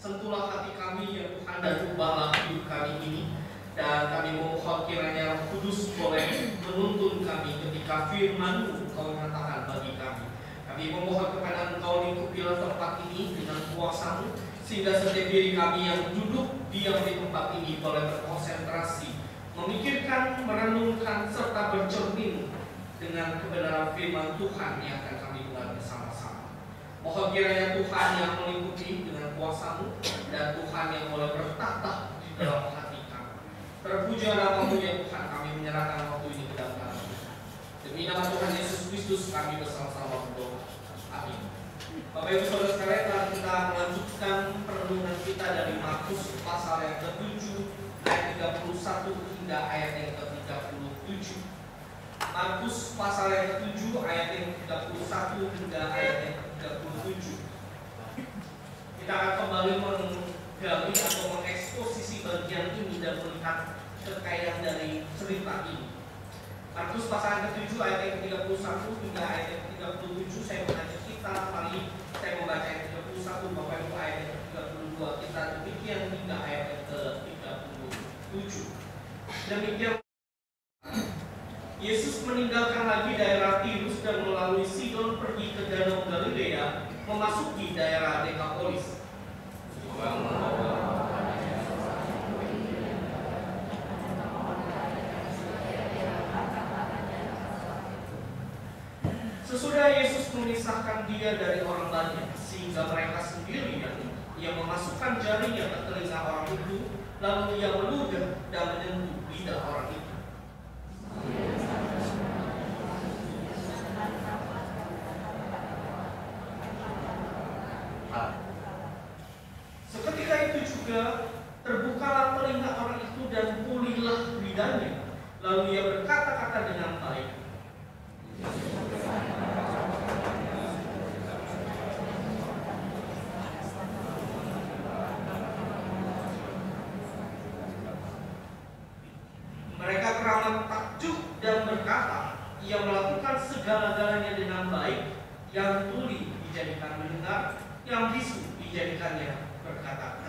Sentuhlah hati kami ya Tuhan, dan ubahlah hidup kami ini. Dan kami memohon kiranya Roh Kudus boleh menuntun kami ketika firman-Mu Engkau nyatakan bagi kami. Kami memohon kepada Engkau lingkupilah tempat ini dengan kuasa-Mu, sehingga setiap diri kami yang duduk diam di tempat ini boleh berkonsentrasi, memikirkan, merenungkan, serta bercermin dengan kebenaran firman Tuhan yang akan kami buat bersama-sama. Mohon kiranya Tuhan yang meliputi dengan kuasa-Mu, dan Tuhan yang boleh bertata di dalam hati kami. Terpuji nama-Mu ya Tuhan, kami menyerahkan waktu ini ke dalam tangan. Demi nama Tuhan Yesus Kristus kami bersama-sama berdoa. Amin. Bapak Ibu Saudara sekalian, telah kita melanjutkan perenungan kita dari Markus pasal yang ke-7 ayat 31 hingga ayat yang ke-37. Markus pasal yang ke-7 ayat yang ke-31 hingga ayat yang ke-37. Kita akan kembali menggali atau mengeksposisi bagian ini dan melihat kekayaan dari cerita ini. Markus pasal yang ke-7 ayat yang ke-31 hingga ayat yang ke-37. Saya mengajak kita, mari saya membaca ayat 31, Bapak Ibu ayat yang ke-32. Kita demikian hingga ayat yang ke-37. Demikian Yesus meninggalkan lagi daerah Tirus dan melalui Sidon pergi ke Danau Galilea, memasuki daerah Dekapolis. Sesudah Yesus memisahkan dia dari orang banyak, sehingga mereka sendirian, ia memasukkan jarinya ke telinga orang itu, lalu ia meludah dan menyentuh lidah orang itu. Seketika itu juga terbukalah telinga orang itu dan pulihlah lidahnya, lalu ia berkata-kata dengan baik. Mereka keramat takjub dan berkata, ia melakukan segala-galanya dengan baik. Yang tuli dijadikan mendengar, yang bisu dijadikannya berkata.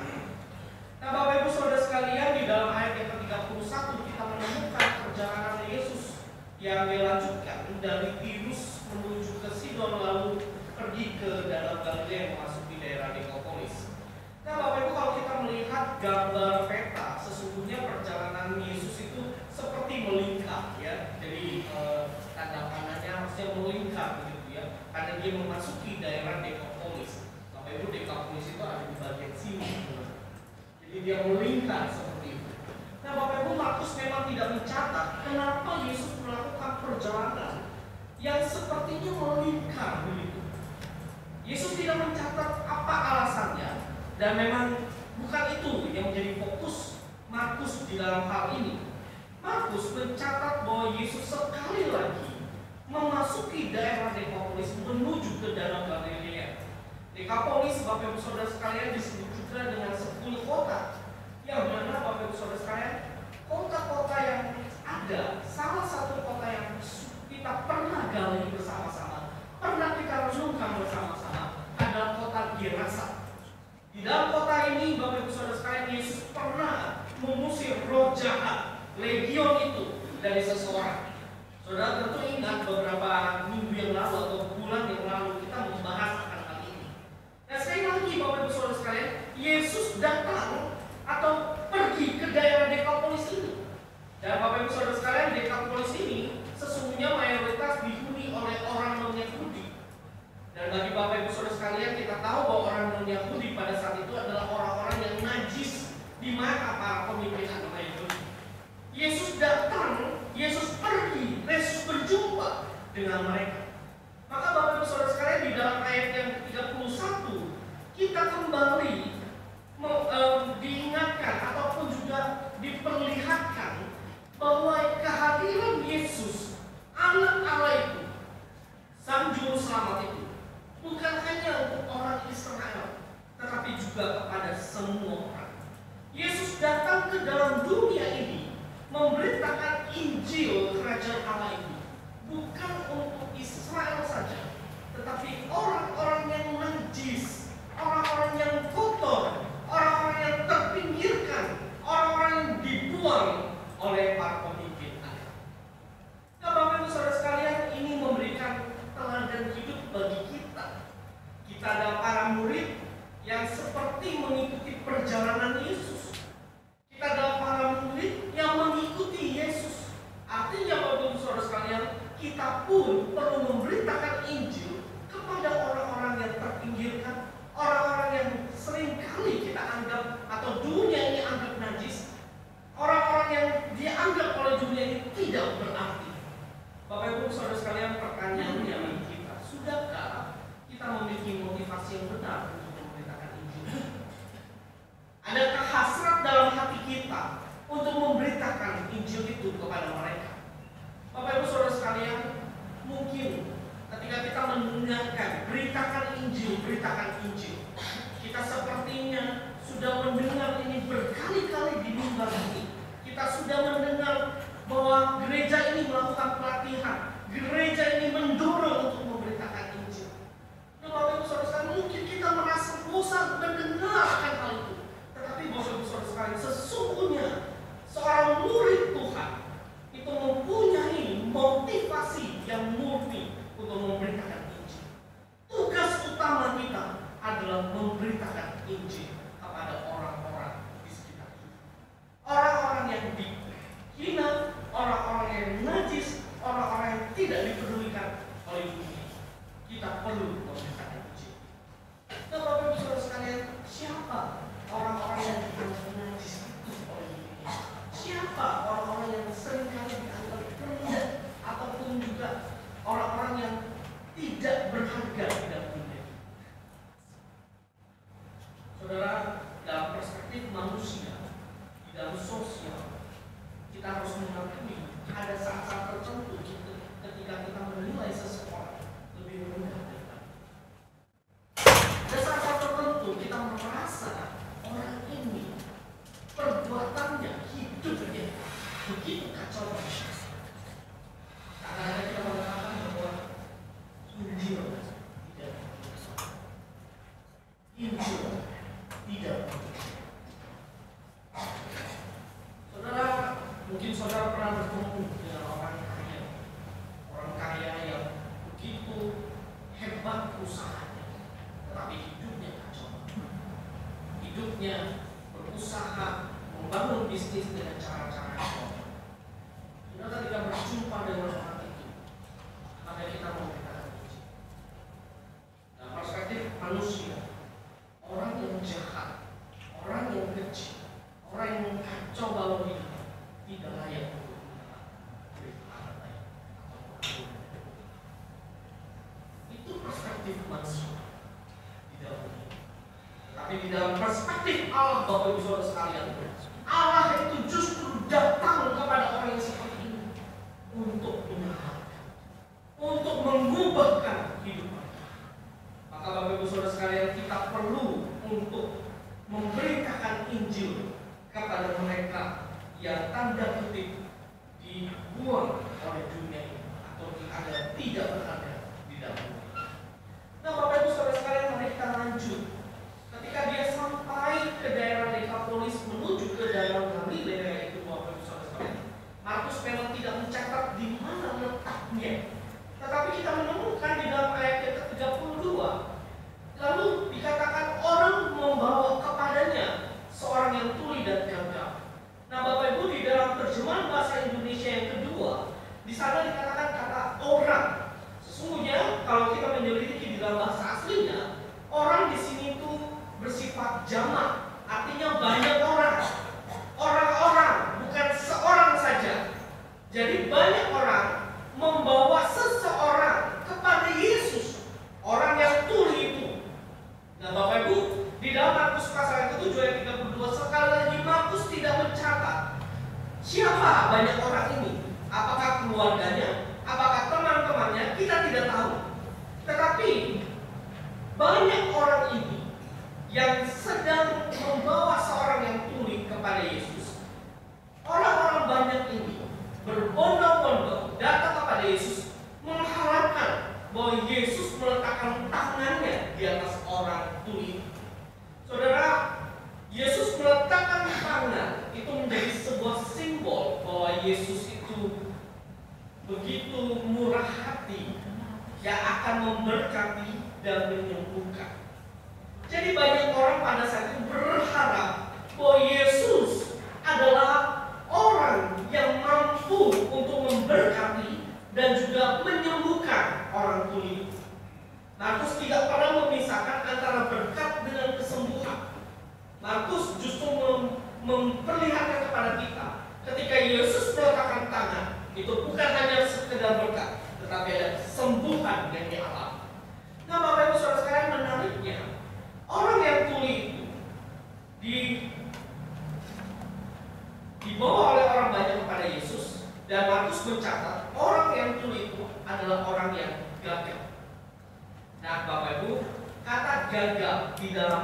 Nah, Bapak Ibu Saudara sekalian, di dalam ayat yang ke-31 kita menemukan perjalanan Yesus yang dilanjutkan dari Tirus menuju ke Sidon, lalu pergi ke Danau Galilea memasuki daerah Dekapolis. Nah, Bapak Ibu, kalau kita melihat gambar peta, sesungguhnya perjalanan Yesus itu seperti melingkar, ya. Jadi tanda panahnya harusnya melingkar begitu ya, karena dia memasuki daerah Dekapolis. Bapak Ibu, Dekapolis itu ada di bagian sini. Jadi dia melingkar seperti itu. Nah, Bapak Ibu, Markus memang tidak mencatat kenapa Yesus melakukan perjalanan yang sepertinya melingkar begitu. Yesus tidak mencatat apa alasannya, dan memang bukan itu yang menjadi fokus Markus di dalam hal ini. Markus mencatat bahwa Yesus sekali lagi memasuki daerah Dekapolis menuju ke Danau Galilea. Dekapolis, Bapak Ibu Saudara sekalian, disebut juga dengan 10 kota. Yang mana Bapak Ibu Saudara sekalian, kota-kota yang ada, salah satu kota yang kita pernah gali bersama-sama, pernah kita renungkan bersama-sama, adalah kota Gerasa. Di dalam kota ini, Bapak Ibu Saudara sekalian, Yesus pernah mengusir roh jahat, legion itu, dari seseorang. Saudara tentu ingat beberapa minggu yang lalu atau bulan yang lalu kita membahas akan hal ini. Nah, sekali lagi Bapak Ibu Saudara sekalian, Yesus datang atau pergi ke daerah Dekapolis ini. Dan Bapak Ibu Saudara sekalian, Dekapolis ini sesungguhnya mayoritas dihuni oleh orang non-Yahudi. Dan bagi Bapak Ibu Saudara sekalian, kita tahu bahwa orang non-Yahudi pada saat itu adalah orang-orang yang najis di mana para pemimpin agama Yahudi. Yesus datang, Yesus pergi, Yesus berjumpa dengan mereka. Maka Bapak Ibu Saudara sekalian, di dalam ayat yang ke-31 kita kembali diingatkan ataupun juga diperlihatkan bahwa kehadiran Yesus, Anak Allah itu, Sang Juru Selamat itu, bukan hanya untuk orang Israel, tetapi juga kepada semua orang. Yesus datang ke dalam dunia ini memberitakan Injil Kerajaan Allah ini, bukan untuk Israel saja, tetapi orang-orang yang najis, orang-orang yang kotor, yang seperti mengikuti perjalanan Yesus. Kita adalah para murid yang mengikuti Yesus. Artinya Bapak Ibu Saudara sekalian, kita pun perlu memberitakan Injil kepada orang-orang yang terpinggirkan, orang-orang yang seringkali kita anggap atau dunia ini anggap najis, orang-orang yang dianggap oleh dunia ini tidak berarti. Bapak Ibu Saudara sekalian, pertanyaannya bagi kita, sudahkah kita memiliki motivasi yang benar untuk memberitakan Injil? Adakah hasrat dalam hati kita untuk memberitakan Injil itu kepada mereka? Bapak Ibu Saudara sekalian, mungkin ketika kita mendengarkan beritakan Injil, kita sepertinya sudah mendengar ini berkali-kali di mimbar ini. Kita sudah mendengar bahwa gereja ini melakukan pelatihan, gereja ini mendorong untuk memberitakan Injil. Nah, Bapak Ibu Saudara sekalian, mungkin kita merasa bosan mendengarkan hal itu. Tetapi Bapak Ibu Saudara sekalian, sesungguhnya seorang murid Tuhan itu mempunyai motivasi yang murni untuk memberitakan Injil. Tugas utama kita adalah memberitakan Injil kepada orang-orang di sekitar kita. Orang-orang yang dihina, orang-orang yang najis, orang-orang yang tidak dipedulikan oleh dunia. Kita perlu memberitakan Injil. Nah, Bapak Ibu Saudara sekalian, siapa orang-orang yang dianggap najis itu oleh dunia? Siapa orang-orang yang seringkali dianggap rendah ataupun juga orang-orang yang tidak berharga di dalam dunia? Saudara, dalam perspektif manusia, di dalam sosial, kita harus mengakui ada saat-saat tertentu ketika kita menilai seseorang lebih rendah dari kita. Ada saat-saat tertentu kita merasa orang ini perbuatannya, hidupnya begitu kacau. Kadang-kadang kita mengatakan bahwa Injil tidak. Saudara, mungkin saudara pernah bertemu dengan orang kaya yang begitu hebat usahanya, tetapi hidupnya kacau. Hidupnya berusaha membangun bisnis dengan cara-cara yang saudara, ketika berjumpa dengan orang itu, maka kita mau berkata Injil. Nah, perspektif manusia, orang yang jahat, orang yang kecil, orang yang kacau balau hidup tidak layak untuk berita. Itu perspektif manusia di dalam dunia. Tapi di dalam perspektif Allah, Bapak Ibu Saudara sekalian, Allah itu justru datang kepada orang yang seperti ini untuk menyelamatkan, untuk mengubahkan hidup mereka. Maka Bapak Ibu Saudara sekalian, kita perlu untuk memberitakan Injil kepada mereka yang tanda kutip dibuang oleh dunia ini atau ada tidak berada di dalam dunia. Nah, Bapak Ibu Saudara sekalian, mari kita lanjut. Ketika dia sampai ke daerah Dekapolis menuju ke daerah Galilea itu, Bapak Ibu Saudara sekalian, Markus memang tidak mencatat di mana letaknya. Tetapi kita menemukan di dalam ayat yang ke-32, lalu dikatakan orang membawa kepadanya seorang yang tuli dan gagah. Nah, Bapak Ibu, di dalam terjemahan bahasa Indonesia yang kedua, di sana dikatakan kata orang. Sesungguhnya kalau kita menyelidiki di dalam bahasa aslinya, orang di sini itu bersifat jamak, artinya banyak orang. Orang-orang, bukan seorang saja. Jadi banyak orang membawa seseorang kepada Yesus, orang yang tuli itu. Nah, Bapak Ibu, di dalam Markus pasal yang ke-7 ayat 32, sekali lagi Markus tidak mencatat siapa banyak orang ini. Apakah keluarganya, apakah teman-temannya, kita tidak tahu. Tetapi banyak orang ini yang sedang membawa seorang yang tuli kepada Yesus. Orang-orang banyak ini berbondong-bondong datang kepada Yesus, mengharapkan bahwa Yesus meletakkan tangannya di atas orang tuli. Saudara, Yesus meletakkan tangan itu menjadi sebuah simbol bahwa Yesus itu begitu murah hati yang akan memberkati dan menyembuhkan. Jadi banyak orang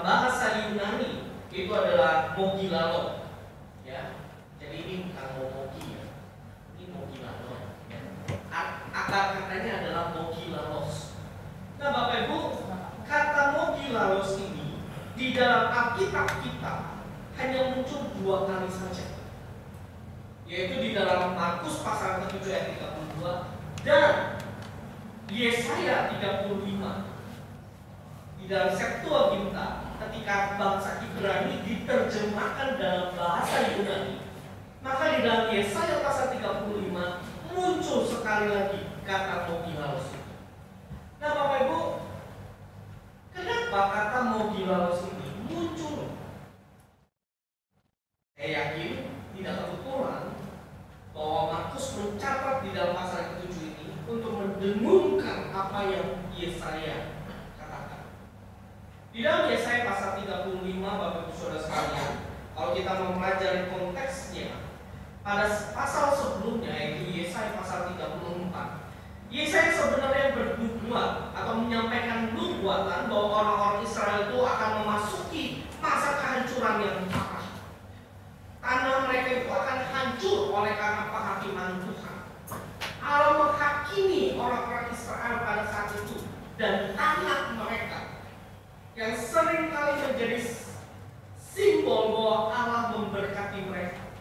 dalam bahasa Yunani itu adalah mogilalo. Ya. Jadi ini bukan momogi ya. Ini mogilalo. Ya. Akar katanya adalah mogilalos. Nah, Bapak Ibu, kata mogilalos ini di dalam Alkitab kita hanya muncul 2 kali saja, yaitu di dalam Markus pasal ke-7 ayat 32 dan Yesaya 35. Di dalam Septuaginta, ketika bangsa Ibrani diterjemahkan dalam bahasa Yunani, maka di dalam Yesaya pasal 35 muncul sekali lagi kata mogilalos. Nah, Bapak Ibu, kenapa kata mogilalos ini muncul? Saya yakin tidak kebetulan bahwa Markus mencatat di dalam pasal ke-7 ini untuk mendengungkan apa yang Yesaya katakan. Di dalam Yesaya pasal 35, Bapak Ibu Saudara sekalian, kalau kita mempelajari konteksnya, pada pasal sebelumnya yaitu Yesaya pasal 34, Yesaya sebenarnya bernubuat atau menyampaikan nubuatan bahwa orang-orang Israel itu akan memasuki masa kehancuran yang parah. Tanah mereka itu akan hancur oleh karena penghakiman Tuhan. Allah menghakimi orang-orang Israel pada saat itu, dan tanah mereka yang sering kali menjadi simbol bahwa Allah memberkati mereka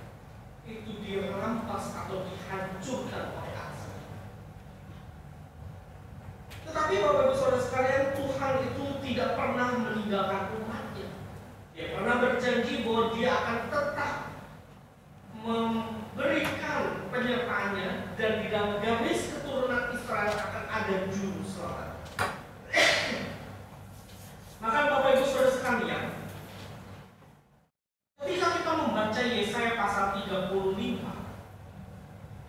itu dirampas atau dihancurkan oleh Allah. Tetapi Bapak Ibu Saudara sekalian, Tuhan itu tidak pernah meninggalkan umatnya. Dia pernah berjanji bahwa dia akan tetap memberikan penyertaannya, dan di dalam garis keturunan Israel akan ada juru selamat. Maka Bapak Ibu Saudara sekalian, ketika kita membaca Yesaya pasal 35,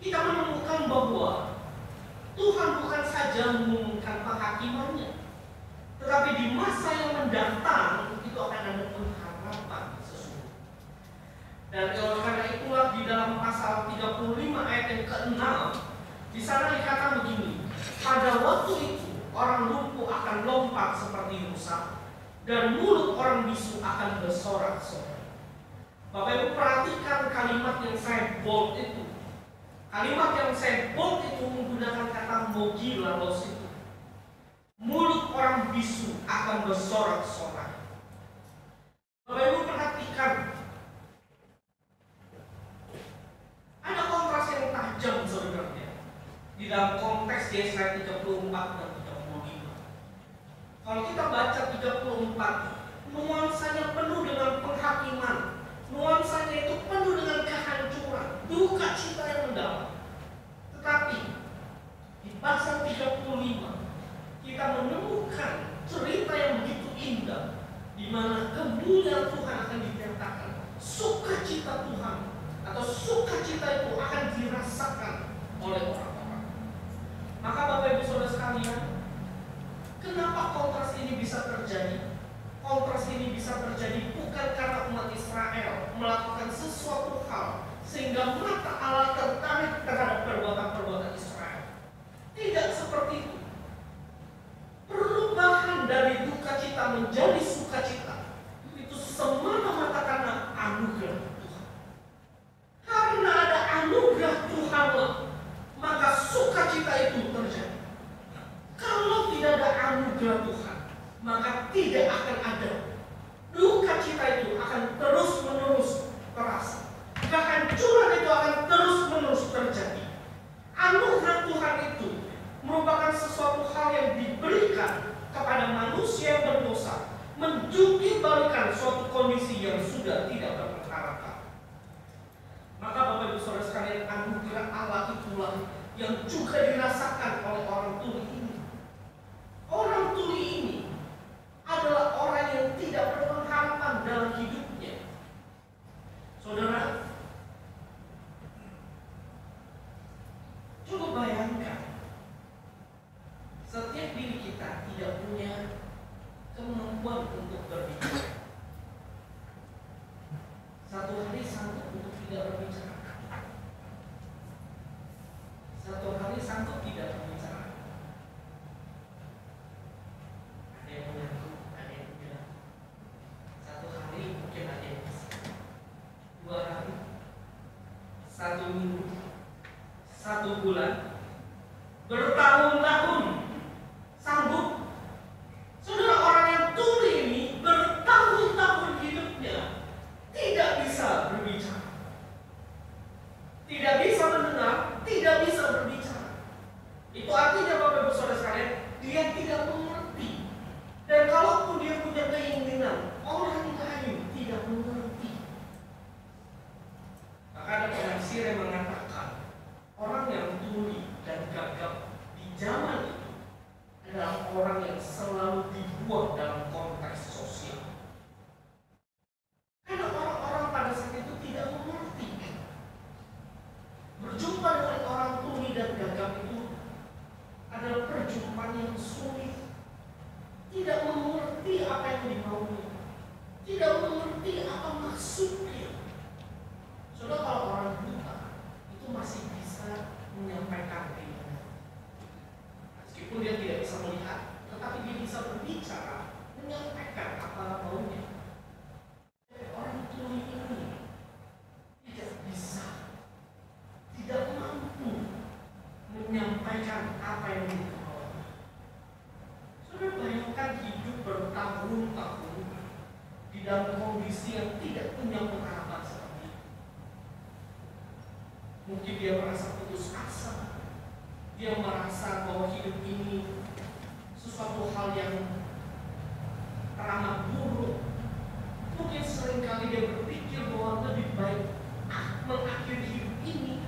kita menemukan bahwa Tuhan bukan saja mengumumkan penghakimannya, tetapi di masa yang mendatang itu akan ada pengharapan sesungguhnya. Dan oleh karena itulah di dalam pasal 35 ayat yang ke-6, di sana dikatakan begini: pada waktu itu orang lumpuh akan lompat seperti rusa, dan mulut orang bisu akan bersorak-sorak. Bapak Ibu perhatikan kalimat yang saya bold itu. Kalimat yang saya bold itu menggunakan kata mogilalos itu. Mulut orang bisu akan bersorak-sorak. Bapak Ibu perhatikan, ada kontras yang tajam sebenarnya di dalam konteks Yesaya 34 dan 35. Kalau kita baca 34, nuansanya penuh dengan penghakiman, nuansanya itu penuh dengan kehancuran, duka cita yang mendalam. Tetapi di pasal 35 kita menemukan cerita yang begitu indah, di mana kemuliaan Tuhan akan dinyatakan, sukacita Tuhan atau sukacita itu akan dirasakan oleh orang-orang. Maka Bapak Ibu Saudara sekalian, kenapa kontras ini bisa terjadi? Kontras ini bisa terjadi bukan karena umat Israel melakukan sesuatu hal sehingga mata Allah tertarik terhadap perbuatan-perbuatan Israel. Tidak seperti itu. Perubahan dari duka cita menjadi sukacita itu semata-mata karena anugerah Tuhan. Karena ada anugerah Tuhan, maka sukacita itu terjadi. Kalau tidak ada anugerah Tuhan, maka tidak akan ada. Duka cita itu akan terus-menerus terasa. Kehancuran itu akan terus-menerus terjadi. Anugerah Tuhan itu merupakan sesuatu hal yang diberikan kepada manusia yang berdosa, menjungkir-balikan suatu kondisi yang sudah tidak berpengharapan. Maka Bapak Ibu Saudara sekalian, anugerah Allah itulah yang juga dirasakan oleh orang tuli ini. Orang tuli ini adalah orang yang tidak berpengharapan dalam hidupnya. Saudara, coba bayangkan, setiap diri kita tidak punya kemampuan untuk berbicara. Satu hari sanggup untuk tidak berbicara. Satu hari sanggup tidak berbicara. bulan, bertahun-tahun sanggup. Saudara, orang yang tuli ini bertahun-tahun hidupnya tidak bisa berbicara, tidak bisa mendengar, tidak bisa berbicara. Itu artinya Bapak Ibu Saudara sekalian, dia tidak mengerti. Dan kalaupun dia punya keinginan, orang lain tidak mengerti. Maka ada penafsir yang mengatakan orang yang tuli dan gagap di zaman itu adalah orang yang selalu dibuang dalam konteks sosial. Karena orang-orang pada saat itu tidak mengerti. Berjumpa dengan orang tuli dan gagap itu adalah perjumpaan yang sulit. Tidak mengerti apa yang dimaunya, tidak mengerti apa maksudnya. Saudara, kalau orang buta itu masih bisa menyampaikan keinginan. Meskipun dia tidak bisa melihat, tetapi dia bisa berbicara, menyampaikan apa maunya. Orang tuli ini tidak bisa, tidak mampu menyampaikan apa yang dimaunya. Saudara, bayangkan hidup bertahun-tahun di dalam kondisi yang tidak punya pengharapan seperti itu. Mungkin dia merasa putus asa, dia merasa bahwa hidup ini sesuatu hal yang teramat buruk. Mungkin seringkali dia berpikir bahwa lebih baik mengakhiri hidup ini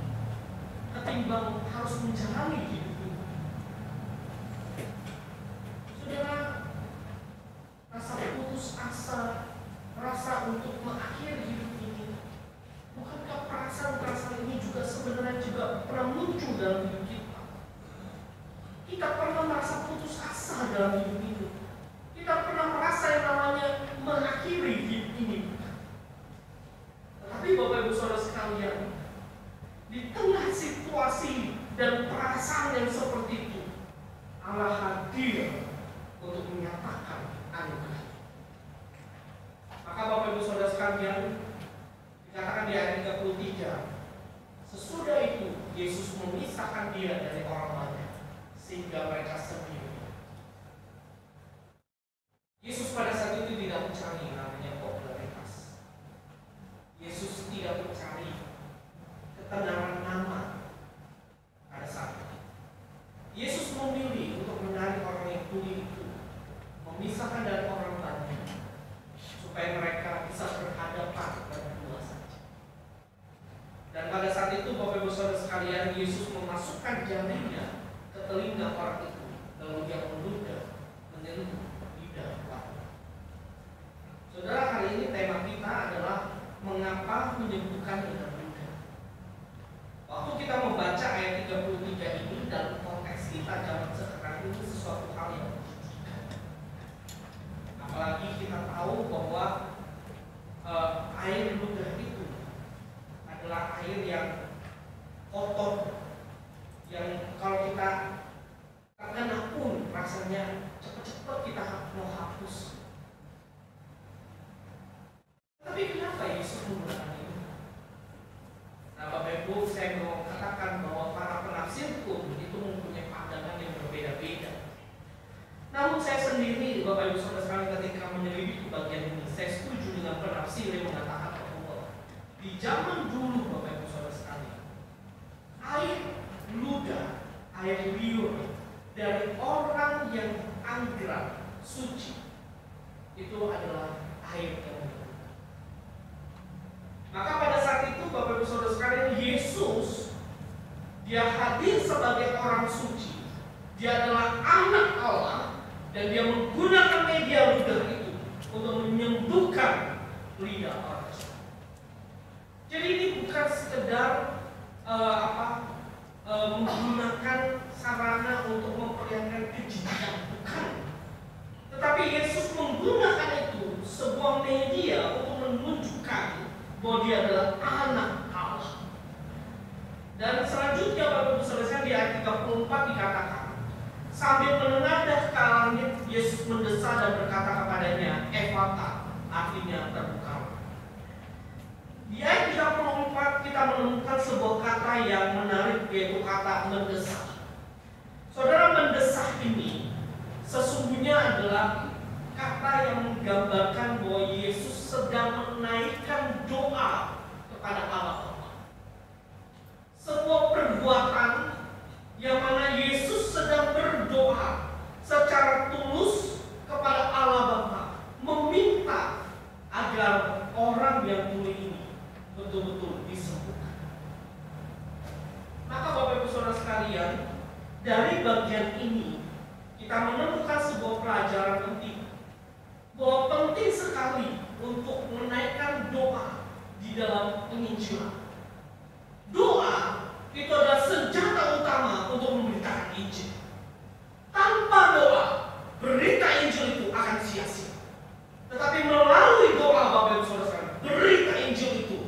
ketimbang harus menjalani hidup ini. Saudara, rasa putus asa, rasa untuk mengakhiri hidup ini, bukankah perasaan-perasaan ini juga sebenarnya juga pernah muncul dalam hidup kita? Kita pernah merasa putus asa dalam hidup ini. Kita pernah merasa yang namanya mengakhiri hidup ini. Tetapi Bapak Ibu Saudara sekalian, di tengah situasi dan perasaan yang seperti itu, Allah hadir untuk menyatakan anugerah. Maka Bapak Ibu Saudara sekalian, dikatakan di ayat 33, sesudah itu Yesus memisahkan dia dari orang banyak sehingga mereka sendiri. Yesus pada saat itu tidak mencari namanya popularitas. Yesus tidak mencari ketenaran nama pada saat itu. Yesus memilih untuk menarik orang yang tuli itu, memisahkan dari orang banyak, supaya mereka bisa berhadapan berdua saja. Dan pada saat itu Bapak Ibu Saudara sekalian, Yesus memasukkan jarinya ke telinga orang itu, lalu dia meludah, menyentuh lidah orang. Saudara, hari ini tema kita adalah mengapa menyembuhkan dengan mudah. Waktu kita membaca ayat 33 ini dalam konteks kita zaman sekarang ini sesuatu hal yang menjijikan. Apalagi kita tahu bahwa air ludah itu adalah air yang kotor, yang kalau kita terkena pun rasanya cepat-cepat kita mau hapus. Tapi kenapa Yesus menggunakan ini? Nah, Bapak Ibu, saya mau katakan bahwa para penafsir pun itu mempunyai pandangan yang berbeda-beda. Namun saya sendiri, Bapak Ibu Saudara sekalian, ketika menyelidiki bagian ini, saya setuju dengan penafsir yang mengatakan bahwa di zaman dulu, Bapak Ibu Saudara sekalian, air ludah, air liur dari orang yang anggrek suci itu adalah air yang berguna. Maka pada saat itu Bapak Ibu Saudara sekalian, Yesus dia hadir sebagai orang suci. Dia adalah anak Allah dan dia menggunakan media ludah itu untuk menyembuhkan lidah orang. Jadi ini bukan sekedar menggunakan sarana untuk memperlihatkan kejijikan, bukan. Tetapi Yesus menggunakan itu sebuah media untuk menunjukkan bahwa dia adalah anak Allah. Dan selanjutnya Bapak Ibu Saudara di ayat 34 dikatakan, sambil menengadah ke langit, Yesus mendesah dan berkata kepadanya, Ephata, artinya terbuka. Di ayat 34 kita menemukan sebuah kata yang menarik, yaitu kata mendesak. Saudara, mendesak ini sesungguhnya adalah kata yang menggambarkan bahwa Yesus sedang menaikkan doa kepada Allah Bapa. Sebuah perbuatan yang mana Yesus sedang berdoa secara tulus kepada Allah Bapa, meminta agar orang yang tuli ini betul-betul disembuhkan. Maka Bapak Ibu Saudara sekalian, dari bagian ini kita menemukan sebuah pelajaran penting, bahwa penting sekali untuk menaikkan doa di dalam penginjilan. Doa itu adalah senjata utama untuk memberitakan Injil. Tanpa doa, berita Injil itu akan sia-sia. Tetapi melalui doa Bapak Ibu Saudara sekalian, berita Injil itu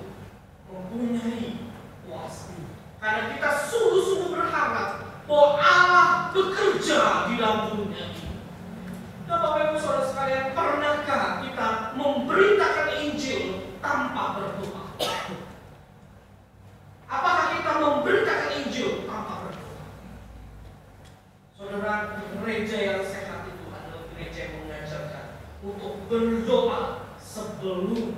mempunyai kuasa. Karena kita sungguh-sungguh berharap bahwa Allah bekerja di dalam dunia ini. Dan Bapak Ibu Saudara sekalian, pernahkah kita memberitakan Injil tanpa berdoa? Apakah kita memberitakan Injil tanpa berdoa? Saudara, gereja yang sehat itu adalah gereja yang mengajarkan untuk berdoa sebelum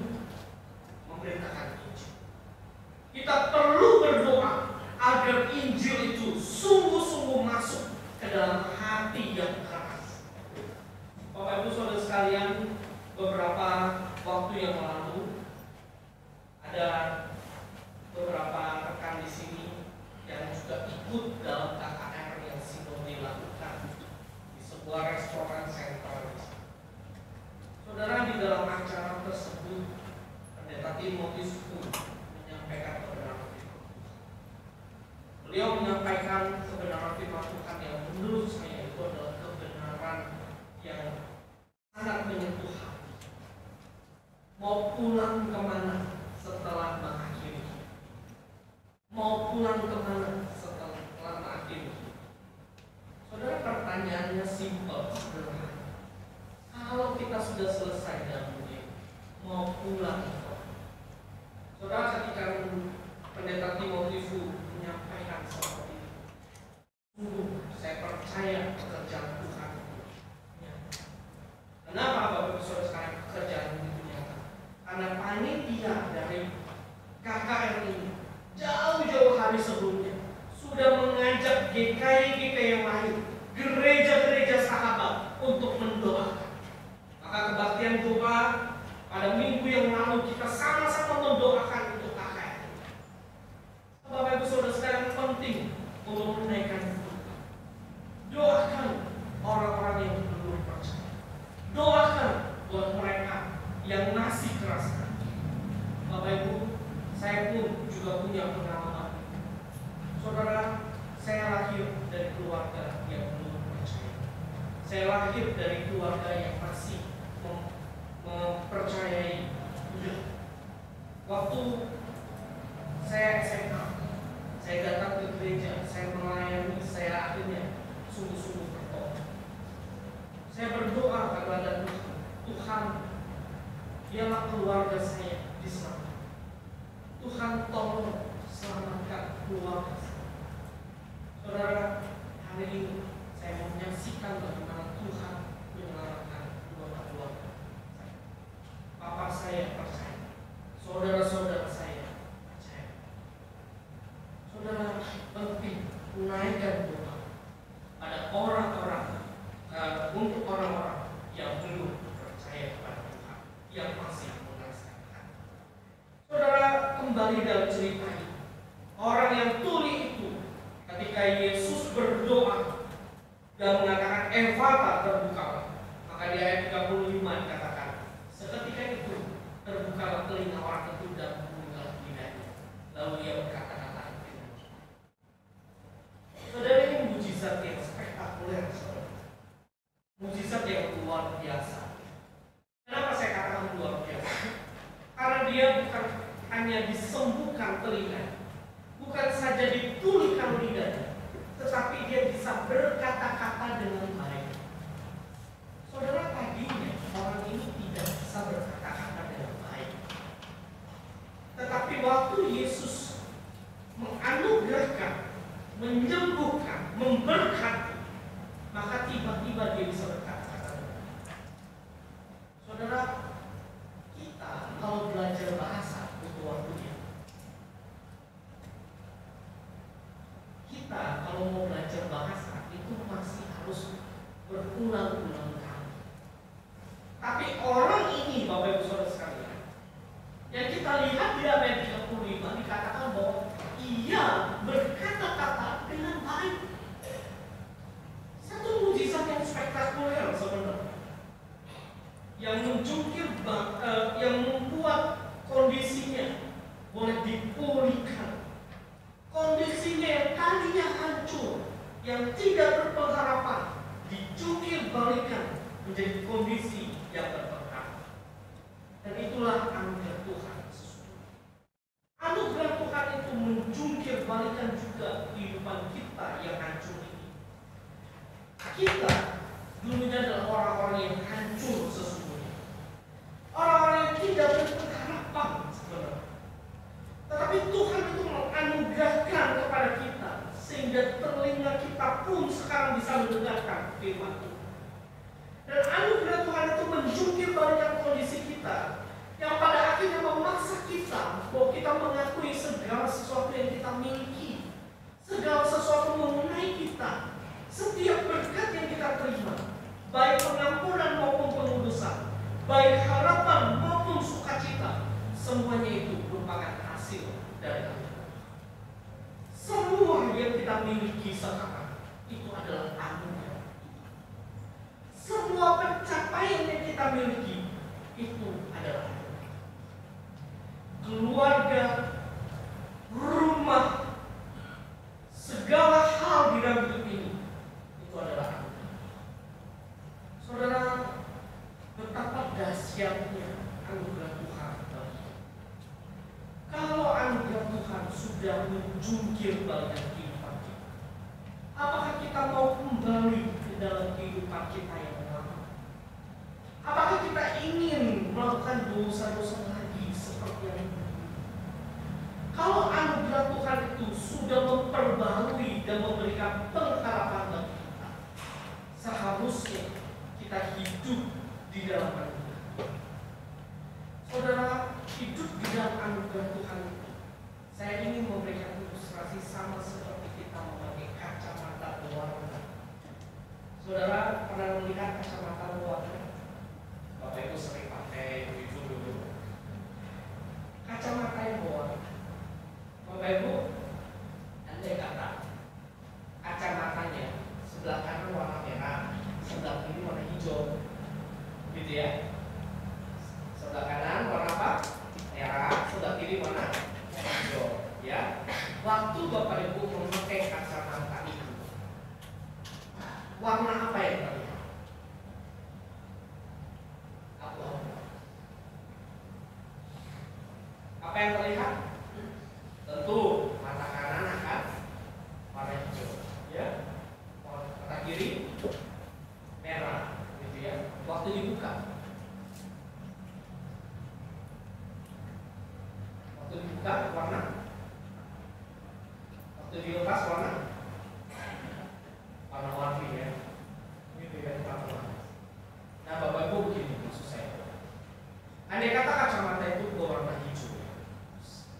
memberitakan Injil. Kita perlu berdoa agar Injil itu sungguh-sungguh masuk ke dalam hati yang keras. Bapak Ibu Saudara sekalian, beberapa waktu yang lalu ada beberapa rekan di sini yang juga ikut dalam KKR yang Sinode lakukan di sebuah restoran sentral. Saudara, di dalam acara tersebut Pendeta Timotius pun menyampaikan kebenaran firman Tuhan. Beliau menyampaikan kebenaran firman Tuhan yang menurut saya itu adalah kebenaran yang sangat menyentuh hati. Mau pulang kemana setelah mengakhiri? Mau pulang kemana setelah mengakhiri? Saudara, pertanyaannya simpel, sederhana. Kalau kita sudah selesai dalam dunia, mau pulang ke mana? Saudara, ketika Pendeta Timotius menyampaikan seperti itu, sungguh saya percaya pekerjaan Tuhan itu nyata. Kenapa Bapak Ibu Saudara sekalian pekerjaan itu nyata? Karena panitia dari KKR ini jauh-jauh hari sebelumnya sudah mengajak GKI-GKI yang lain, gereja-gereja sahabat untuk mendoakan. Maka kebaktian doa pada minggu yang lalu kita sama-sama mendoakan untuk KKR. Bapak Ibu Saudara sekalian, penting untuk menaikkan doa. Doakan orang-orang yang belum percaya. Doakan buat mereka yang masih keras hati. Bapak Ibu, saya pun juga punya pengalaman. Saudara, saya lahir dari keluarga yang belum percaya. Saya lahir dari keluarga yang masih mempercayai Tuhan. Waktu saya SMA, saya datang ke gereja, saya melayani, saya akhirnya sungguh-sungguh berdoa. Saya berdoa kepada Tuhan, Tuhan, biarlah keluarga saya diselamatkan. Tuhan, tolong selamatkan keluarga saya. Saudara, hari ini saya menyaksikan bagaimana Tuhan menyelamatkan keluarga saya. Papa saya percaya, saudara-saudara saya percaya. Saudara, penting menaikkan doa pada orang-orang, untuk orang-orang yang belum percaya kepada Tuhan, yang masih merasakan hati. Saudara, kembali dalam cerita ini, orang yang tuli itu ketika Yesus berdoa dan mengatakan Efata terbukalah, maka di ayat 35 dikatakan seketika itu terbukalah telinga orang itu dan membuka lidahnya, lalu ia berkata-kata dengan kita. Saudara, ini mujizat yang spektakuler, saudara. Mujizat yang luar biasa. Kenapa saya katakan luar biasa? Karena dia bukan hanya disembuhkan telinga, bukan saja dipulihkan lidahnya, tetapi dia bisa berkata-kata dengan baik. Saudara, tadinya orang ini tidak bisa berkata-kata dengan baik, tetapi Yesus menganugerahkan, menyembuhkan, memberkati, maka tiba-tiba dia bisa berkata-kata. Saudara, kita kalau belajar bahasa butuh waktunya. Kita kalau mau belajar bahasa itu masih harus berulang-ulang kali. Tapi orang ini, Bapak Ibu Saudara sekalian, yang kita lihat di ayat 35 dikatakan bahwa ia berkata-kata dengan baik. Satu mujizat yang spektakuler sebenarnya, yang menjungkir, yang membuat kondisinya boleh dipulihkan. Kondisinya yang tadinya hancur, yang tidak berpengharapan, dijungkir balikan menjadi kondisi yang berpengharapan. Dan itulah anugerah Tuhan. Anugerah Tuhan itu menjungkir balikan juga kehidupan kita yang hancur ini. Kita dulunya adalah orang-orang yang hancur sesungguhnya, orang-orang yang tidak berpengharapan sebenarnya. Tetapi Tuhan itu menganugerahkan kepada kita sehingga telinga kita pun sekarang bisa mendengarkan firman Tuhan. Dan anugerah Tuhan itu menjungkir balikan kondisi kita, yang pada akhirnya memaksa kita bahwa kita mengakui segala sesuatu yang kita miliki, segala sesuatu mengenai kita, setiap berkat yang kita terima, baik pengampunan maupun pengudusan, baik harapan maupun sukacita, semuanya itu merupakan hasil dari anugerah. Semua yang kita miliki sekarang itu adalah anugerah. Semua pencapaian yang kita miliki itu adalah anugerah. Keluarga, rumah, segala hal di dalam hidup ini itu adalah anugerah. Saudara, betapa dahsyatnya anugerah Tuhan. Kalau anugerah Tuhan sudah menjungkir balikan kehidupan kita, apakah kita mau kembali ke dalam kehidupan kita yang lama? Apakah kita ingin melakukan dosa-dosa lagi seperti yang ini? Kalau anugerah Tuhan itu sudah memperbarui dan memberikan pengharapan bagi kita, seharusnya kita hidup di dalam anugerah. Saudara, hidup di dalam anugerah Tuhan itu, saya ingin memberikan ilustrasi sama seperti kita memakai kacamata berwarna. Saudara pernah melihat kacamata berwarna? Bapak Ibu sering pakai itu dulu. Kacamata yang berwarna. Bapak Ibu, andai kata kacamatanya sebelah kanan warna merah, sebelah kiri warna hijau, gitu ya. Sebelah kanan warna apa? Merah, sebelah kiri warna hijau, ya. Waktu Bapak Ibu memakai kacamata itu, warna apa yang terlihat? Apa yang terlihat? Tentu mata kanan akan warna hijau, ya. Mata kiri merah, gitu ya. Waktu dibuka, warna, waktu dilepas warna-warni, ya. Gitu ya, warna. Nah, Bapak Ibu begini maksud saya. Andai kata kacamata itu berwarna hijau,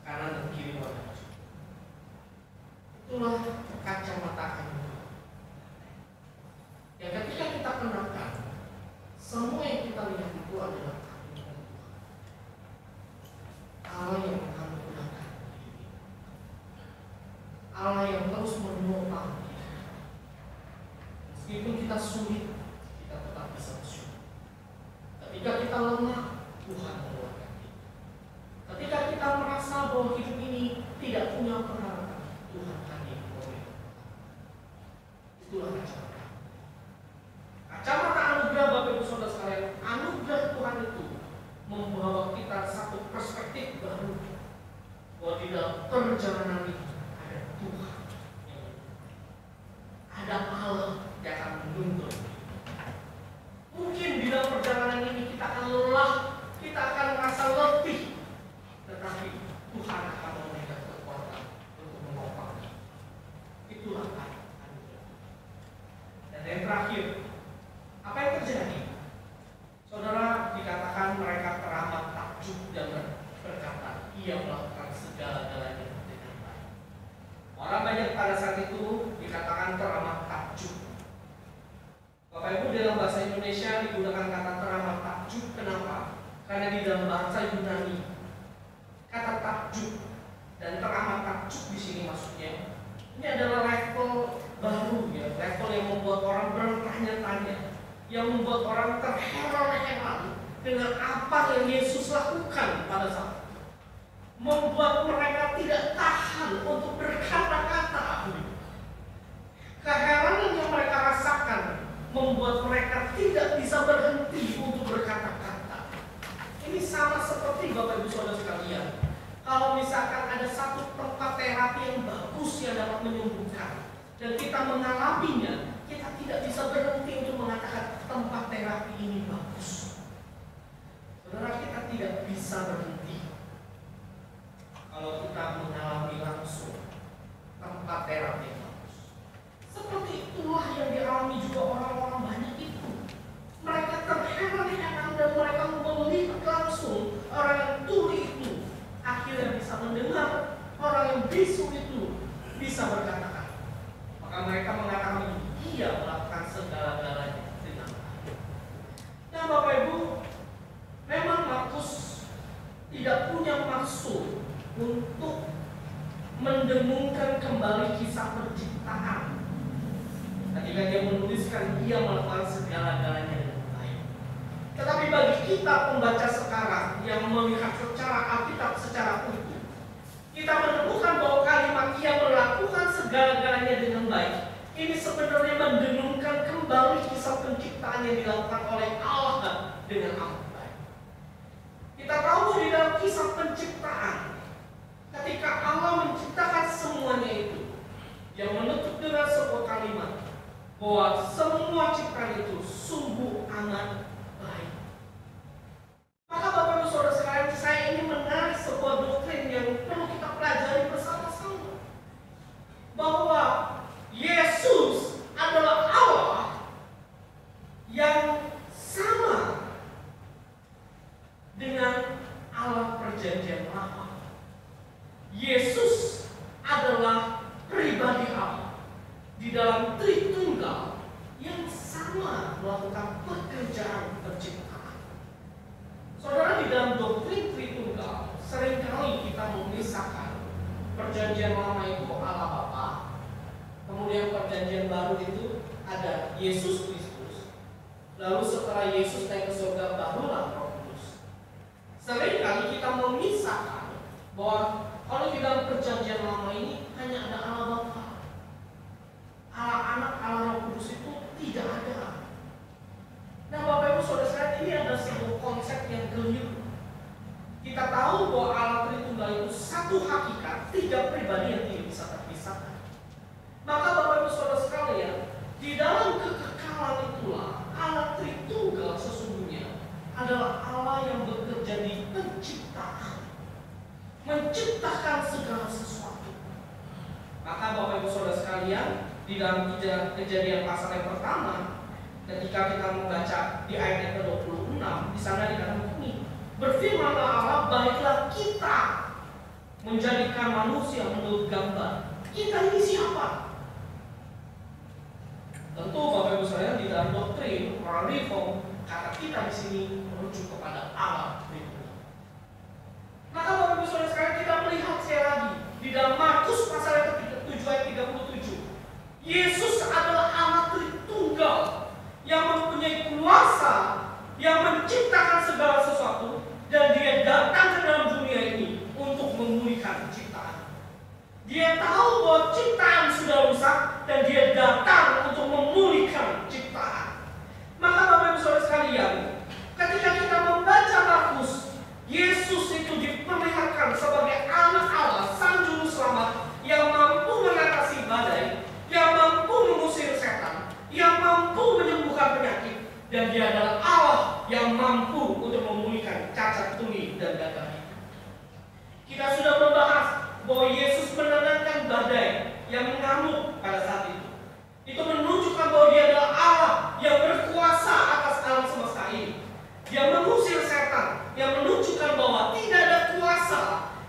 kanan dan kiri warna hijau, itulah kacamata anugerah. Ya, ketika kita kenakan, semua yang kita lihat itu adalah anugerah Tuhan. Allah yang menganugerahkan diri, Allah yang terus menopang kita. Meskipun kita sulit, kita tetap bisa bersyukur. Ketika kita lemah, Tuhan menguatkan kita. Ketika kita merasa bahwa hidup ini tidak punya pengharapan, Tuhan hadir memberi. Itulah kacamata. Kacamata anugerah, Bapak Ibu Saudara sekalian, anugerah Tuhan itu membawa kita satu perspektif baru bahwa di dalam perjalanan ini ada Tuhan, ada Allah yang akan menuntun. Mungkin di dalam perjalanan ini kita akan lelah, kita akan merasa letih, tetapi Tuhan akan memberikan melupakan anugerah. Dan yang terakhir, apa yang terjadi? Saudara, dikatakan mereka teramat takjub dan berkata, ia melakukan segala-galanya dengan baik. Orang banyak pada saat itu dikatakan teramat takjub. Bapak Ibu, dalam bahasa Indonesia digunakan kata teramat takjub. Kenapa? Karena di dalam bahasa Yunani kata takjub dan teramat takjub di sini maksudnya ini adalah level baru, ya, level yang membuat orang bertanya-tanya, yang membuat orang terheran-heran dengan apa yang Yesus lakukan pada saat itu, membuat mereka tidak tahan untuk berkata-kata. Keheranan yang mereka rasakan membuat mereka tidak bisa berhenti untuk berkata-kata. Ini sama seperti Bapak Ibu Saudara sekalian, kalau misalkan ada satu tempat terapi yang bagus yang dapat menyembuhkan dan kita mengalaminya, kita tidak bisa berhenti untuk mengatakan tempat terapi ini bagus. Saudara, kita tidak bisa berhenti kalau kita mengalami langsung tempat terapi yang bagus. Seperti itulah yang dialami juga orang-orang banyak itu. Mereka terheran-heran dan mereka melihat langsung orang yang tuli itu akhirnya bisa mendengar, orang yang bisu itu bisa berkata-kata. Maka mereka mengatakan ia melakukan segala-galanya dengan baik. Nah Bapak Ibu, memang Markus tidak punya maksud untuk mendengungkan kembali kisah penciptaan. Ketika dia menuliskan ia melakukan segala-galanya dengan baik. Tetapi bagi kita pembaca sekarang yang melihat secara Alkitab secara utuh, kita menemukan bahwa kalimat ia melakukan segala-galanya dengan baik ini sebenarnya mendengungkan kembali kisah penciptaan yang dilakukan oleh Allah dengan amat baik. Kita tahu di dalam kisah penciptaan, ketika Allah menciptakan semuanya itu, yang menutup dengan sebuah kalimat bahwa semua ciptaan itu sungguh amat baik. Maka Bapak Ibu Saudara sekalian, saya ingin menarik sebuah doktrin yang perlu kita pelajari bersama-sama, bahwa Yesus adalah Allah yang sama dengan Allah perjanjian lama. Yesus adalah pribadi Allah di dalam Tritunggal yang sama melakukan pekerjaan penciptaan. Saudara, di dalam doktrin Tritunggal seringkali kita memisahkan perjanjian lama itu Allah Bapa, kemudian perjanjian baru itu ada Yesus Kristus, lalu setelah Yesus naik ke surga barulah Roh Kudus. Seringkali kita memisahkan bahwa kalau di dalam perjanjian lama ini hanya ada Allah Bapa, Allah Anak, Allah Roh Kudus itu tidak ada. Nah Bapak Ibu Saudara sekalian, ini ada sebuah konsep yang keliru. Kita tahu bahwa Allah Tritunggal itu satu hakikat, tiga pribadi yang tidak bisa terpisahkan. Maka Bapak Ibu Saudara sekalian, di dalam kekekalan itulah Allah Tritunggal sesungguhnya adalah Allah yang bekerja di penciptaan, menciptakan segala sesuatu. Maka Bapak Ibu Saudara sekalian, di dalam Kejadian pasal yang pertama, ketika kita membaca di ayat yang ke-26, di sana dikatakan ini, berfirmanlah Allah, baiklah kita menjadikan manusia menurut gambar. Kita ini siapa? Tentu Bapak Ibu sekalian, di dalam doktrin orang Reform, kata kita di sini merujuk kepada Allah. Maka Bapak Ibu Saudara sekalian, kita melihat sekali lagi di dalam Markus pasal yang ke-7 ayat 37. Yesus adalah Allah Tritunggal yang mempunyai kuasa, yang menciptakan segala sesuatu, dan dia datang ke dalam dunia ini untuk memulihkan ciptaan. Dia tahu bahwa ciptaan sudah rusak dan dia datang untuk memulihkan ciptaan. Maka Bapak Ibu Saudara sekalian, ketika kita membaca Markus, Yesus itu diperlihatkan sebagai anak Allah, Sang Juru Selamat yang mampu mengatasi badai, yang mampu mengusir setan, yang mampu menyembuhkan penyakit, dan dia adalah Allah yang mampu untuk memulihkan cacat tuli dan gagal. Kita sudah membahas bahwa Yesus menenangkan badai yang mengamuk pada saat itu. Itu menunjukkan bahwa dia adalah Allah yang berkuasa atas alam semesta ini. Dia mengusir setan, yang menunjukkan bahwa tidak ada kuasa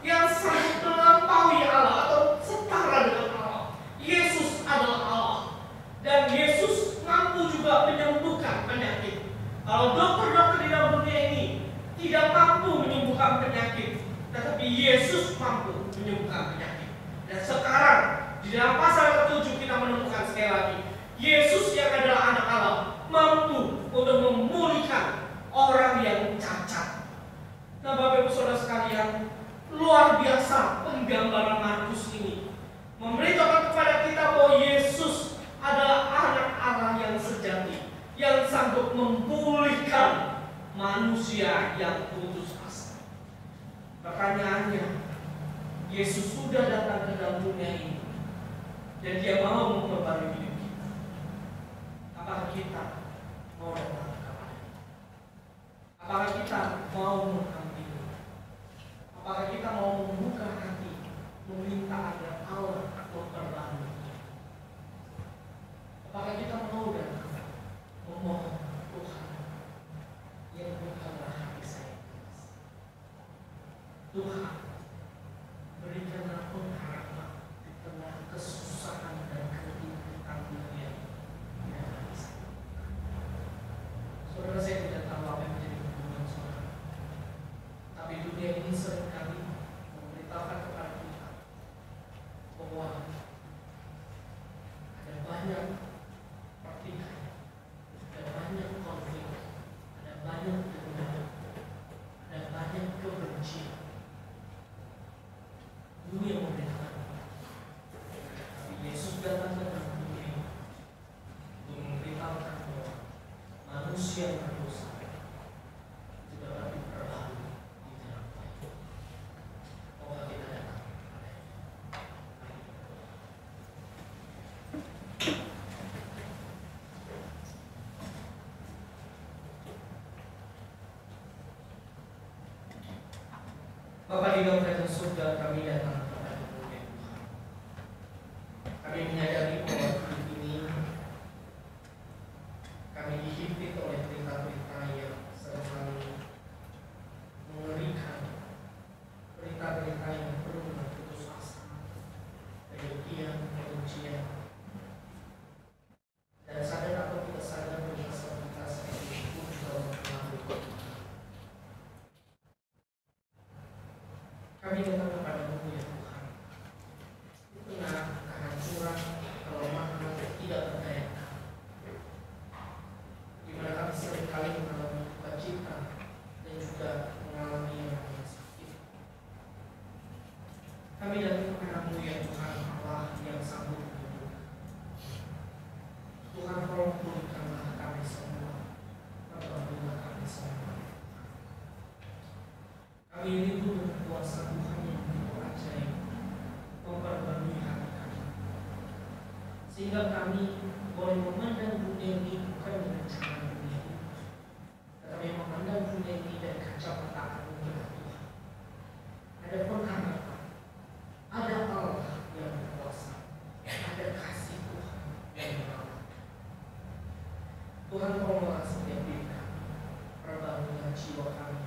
yang sanggup melampaui Allah atau setara dengan Allah. Yesus adalah Allah, dan Yesus mampu juga menyembuhkan penyakit. Kalau dokter-dokter di dalam dunia ini tidak mampu menyembuhkan penyakit, tetapi Yesus mampu menyembuhkan penyakit. Dan sekarang di dalam pasal ke-7 kita menemukan sekali lagi, Yesus yang adalah anak Allah mampu untuk memulihkan orang yang cacat. Nah, Bapak Ibu Saudara sekalian, luar biasa penggambaran Markus ini memberitakan kepada kita bahwa Yesus adalah anak Allah yang sejati, yang sanggup memulihkan manusia yang putus asa. Pertanyaannya, Yesus sudah datang ke dalam dunia ini dan dia mau memperbarui hidup kita. Apakah kita mau datang kepadanya? Apakah kita mau menghampiri? Apakah kita mau membuka hati, meminta agar Allah memperbarui? Apakah kita mau datang memohon Tuhan yang bukanlah hati saya? Tuhan, berikanlah pengharapan di tengah kesusahan dan kerimputan dunia ini. Saudara, saya tidak tahu apa yang menjadi hubungan saudara, tapi dunia ini seringkali memberitahukan kepada kita bahwa ada banyak pertikaian, ada banyak konflik, ada banyak dendam, ada banyak kebencian. Dunia memberitakan, tapi Yesus datang ke dalam dunia ini untuk memberitahukan bahwa manusia yang berdosa tidak dapat diperbarui di dalam baik. Bahwa kita datang kepada Bapa di dalam kerajaan surga, kami datang kepada Tuhan. Kami menyadari bahwa hidup ini kami dihimpit oleh berita-berita yang seringkali mengerikan, berita-berita yang penuh dengan putus asa, kedengkian, kebencian, dan sadar atau tidak sadar bahwa kita seperti itu juga mempengaruhi. Kami datang kepada-Mu ya Tuhan, di tengah kehancuran, kelemahan, tidak berdaya, di mana kami seringkali mengalami duka cita dan juga mengalami yang sakit. Kami datang kepada-Mu ya Tuhan, Allah yang sanggup menyembuhkan. Tuhan, tolong pulihkanlah kami semua, perbaikilah kami semua. Kami rindu dengan kuasa Tuhan yang begitu ajaib memperbarui hati kami, sehingga kami boleh memandang dunia ini bukan dengan cara dunia ini, tetapi memandang dunia ini dari kacamata anugerah Tuhan. Ada pengharapan, ada Allah yang berkuasa, ada kasih Tuhan yang merawat. Tuhan, tolonglah setiap diri kami, perbaikilah jiwa kami,